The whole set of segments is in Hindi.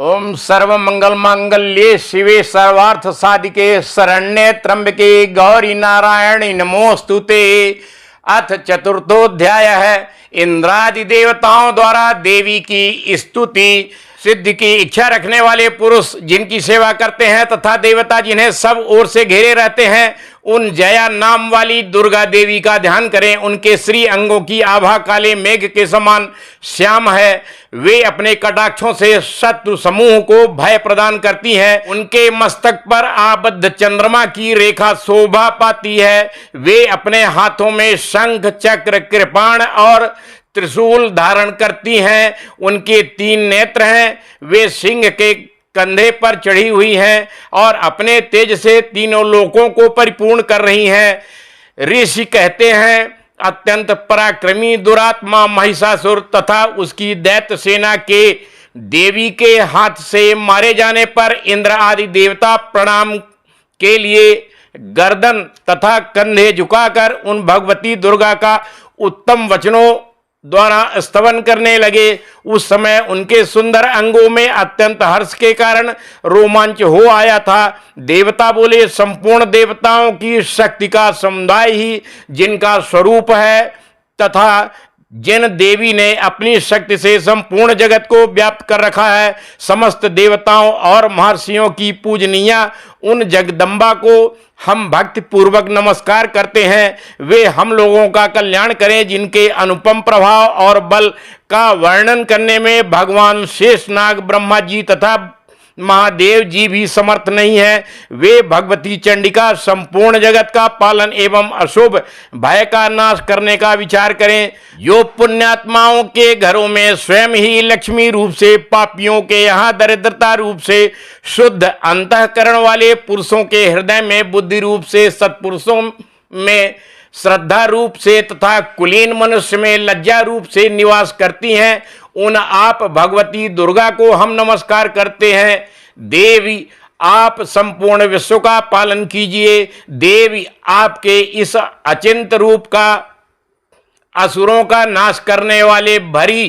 ओम सर्व मंगल मांगल्ये शिवे सर्वार्थ साधिके शरण्ये त्र्यंबके गौरी नारायणी नमोस्तुते। अथ चतुर्थोध्याय है इंद्रादि देवताओं द्वारा देवी की स्तुति। सिद्धि की इच्छा रखने वाले पुरुष जिनकी सेवा करते हैं तथा देवता जिन्हें सब ओर से घेरे रहते हैं, उन जया नाम वाली दुर्गा देवी का ध्यान करें। उनके श्री अंगों की आभा काले मेघ के समान श्याम है। वे अपने कटाक्षों से शत्रु समूह को भय प्रदान करती हैं। उनके मस्तक पर आबद्ध चंद्रमा की रेखा शोभा पाती है। वे अपने हाथों में शंख चक्र कृपाण और त्रिशूल धारण करती हैं। उनके 3 नेत्र हैं। वे सिंह के कंधे पर चढ़ी हुई हैं और अपने तेज से तीनों लोकों को परिपूर्ण कर रही हैं। ऋषि कहते हैं अत्यंत पराक्रमी दुरात्मा महिषासुर तथा उसकी दैत्य सेना के देवी के हाथ से मारे जाने पर इंद्र आदि देवता प्रणाम के लिए गर्दन तथा कंधे झुकाकर उन भगवती दुर्गा का उत्तम वचनों द्वारा स्तवन करने लगे। उस समय उनके सुंदर अंगों में अत्यंत हर्ष के कारण रोमांच हो आया था। देवता बोले, संपूर्ण देवताओं की शक्ति का समुदाय ही जिनका स्वरूप है तथा जिन देवी ने अपनी शक्ति से संपूर्ण जगत को व्याप्त कर रखा है, समस्त देवताओं और महर्षियों की पूजनीया उन जगदम्बा को हम भक्ति पूर्वक नमस्कार करते हैं। वे हम लोगों का कल्याण करें। जिनके अनुपम प्रभाव और बल का वर्णन करने में भगवान शेषनाग ब्रह्मा जी तथा महादेव जी भी समर्थ नहीं है। वे भगवती चंडिका संपूर्ण जगत का पालन एवं अशुभ भय का नाश करने का विचार करें। जो पुण्यात्माओं के घरों में स्वयं ही लक्ष्मी रूप से, पापियों के यहाँ दरिद्रता रूप से, शुद्ध अंतःकरण वाले पुरुषों के हृदय में बुद्धि रूप से, सत्पुरुषों में श्रद्धा रूप से तथा कुलीन मनुष्य में लज्जा रूप से निवास करती हैं, उन आप भगवती दुर्गा को हम नमस्कार करते हैं। देवी आप संपूर्ण विश्व का पालन कीजिए। देवी आपके इस अचिंत रूप का असुरों का नाश करने वाले भरी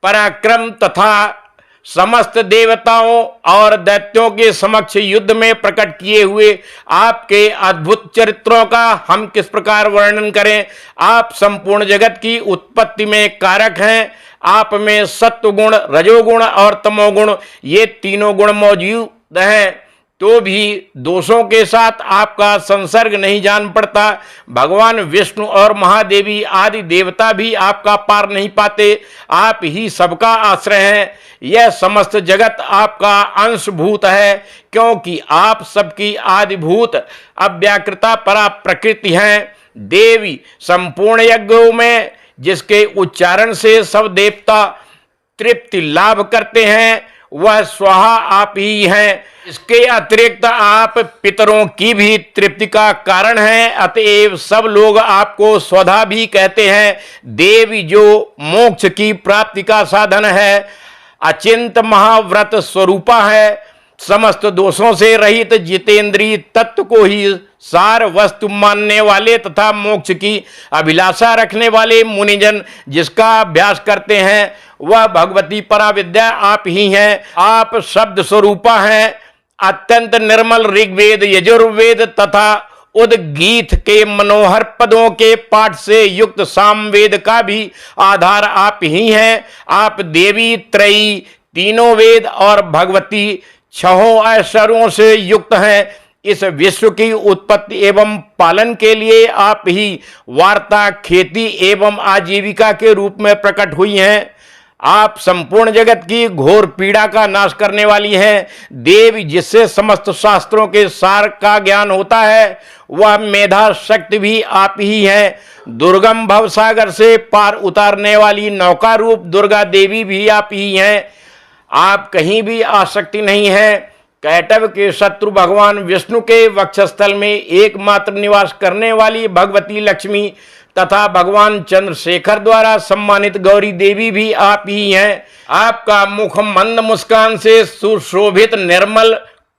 पराक्रम तथा समस्त देवताओं और दैत्यों के समक्ष युद्ध में प्रकट किए हुए आपके अद्भुत चरित्रों का हम किस प्रकार वर्णन करें। आप संपूर्ण जगत की उत्पत्ति में कारक हैं। आप में सत्व गुण, रजोगुण और तमोगुण ये तीनों गुण मौजूद हैं, तो भी दोषों के साथ आपका संसर्ग नहीं जान पड़ता। भगवान विष्णु और महादेवी आदि देवता भी आपका पार नहीं पाते। आप ही सबका आश्रय हैं। यह समस्त जगत आपका अंशभूत है, क्योंकि आप सबकी आदिभूत अव्याकृता परा प्रकृति हैं। देवी संपूर्ण यज्ञों में जिसके उच्चारण से सब देवता तृप्ति लाभ करते हैं, वह स्वाहा आप ही हैं। इसके अतिरिक्त आप पितरों की भी तृप्ति का कारण हैं, अतएव सब लोग आपको स्वधा भी कहते हैं। देवी जो मोक्ष की प्राप्ति का साधन है, अचिंत महाव्रत स्वरूपा है, समस्त दोषों से रहित जितेंद्रीय तत्व को ही सार वस्तु मानने वाले तथा मोक्ष की अभिलाषा रखने वाले मुनिजन जिसका अभ्यास करते हैं, वह भगवती पराविद्या आप ही हैं। आप शब्द स्वरूपा हैं। अत्यंत निर्मल ऋग्वेद, यजुर्वेद तथा उद्गीत के मनोहर पदों के पाठ से युक्त सामवेद का भी आधार आप ही हैं। आप देवी त्रयी, तीनों वेद और भगवती 6 ऐश्वर्यों से युक्त हैं। इस विश्व की उत्पत्ति एवं पालन के लिए आप ही वार्ता, खेती एवं आजीविका के रूप में प्रकट हुई हैं। आप संपूर्ण जगत की घोर पीड़ा का नाश करने वाली हैं। देवी जिससे समस्त शास्त्रों के सार का ज्ञान होता है, वह मेधा शक्ति भी आप ही हैं। दुर्गम भवसागर से पार उतारने वाली नौका रूप दुर्गा देवी भी आप ही हैं। आप कहीं भी आसक्ति नहीं है। कैटव के शत्रु भगवान विष्णु के वक्षस्थल में एकमात्र निवास करने वाली भगवती लक्ष्मी तथा भगवान चंद्रशेखर द्वारा सम्मानित गौरी देवी भी आप ही हैं। आपका मुख मंद मुस्कान से सुशोभित निर्मल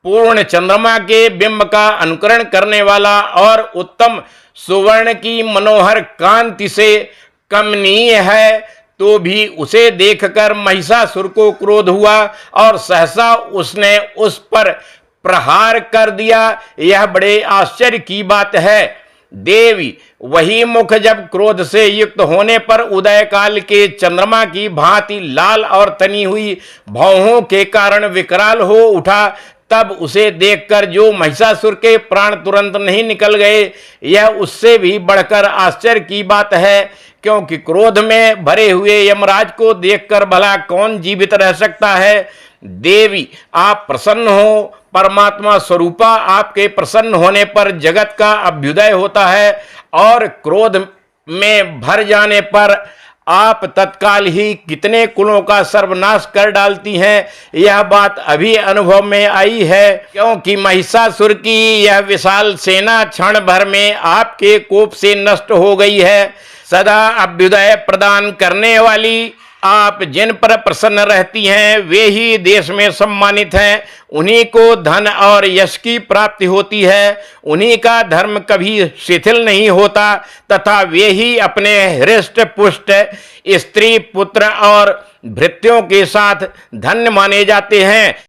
पूर्ण चंद्रमा के बिंब का अनुकरण करने वाला और उत्तम सुवर्ण की मनोहर कांति से कमनीय है तो भी उसे देखकर महिषासुर को क्रोध हुआ और सहसा उसने उस पर प्रहार कर दिया। यह बड़े आश्चर्य की बात है। देवी वही मुख जब क्रोध से युक्त होने पर उदय काल के चंद्रमा की भांति लाल और तनी हुई भौहों के कारण विकराल हो उठा, तब उसे देखकर जो महिषासुर के प्राण तुरंत नहीं निकल गए, यह उससे भी बढ़कर आश्चर्य की बात है, क्योंकि क्रोध में भरे हुए यमराज को देखकर भला कौन जीवित रह सकता है। देवी आप प्रसन्न हो, परमात्मा स्वरूपा आपके प्रसन्न होने पर जगत का अभ्युदय होता है और क्रोध में भर जाने पर आप तत्काल ही कितने कुलों का सर्वनाश कर डालती हैं। यह बात अभी अनुभव में आई है, क्योंकि महिषासुर की यह विशाल सेना क्षण भर में आपके कोप से नष्ट हो गई है। सदा अभ्युदय प्रदान करने वाली आप जिन पर प्रसन्न रहती हैं वे ही देश में सम्मानित हैं, उन्हीं को धन और यश की प्राप्ति होती है, उन्हीं का धर्म कभी शिथिल नहीं होता तथा वे ही अपने हृष्ट पुष्ट स्त्री पुत्र और भृत्यों के साथ धन्य माने जाते हैं।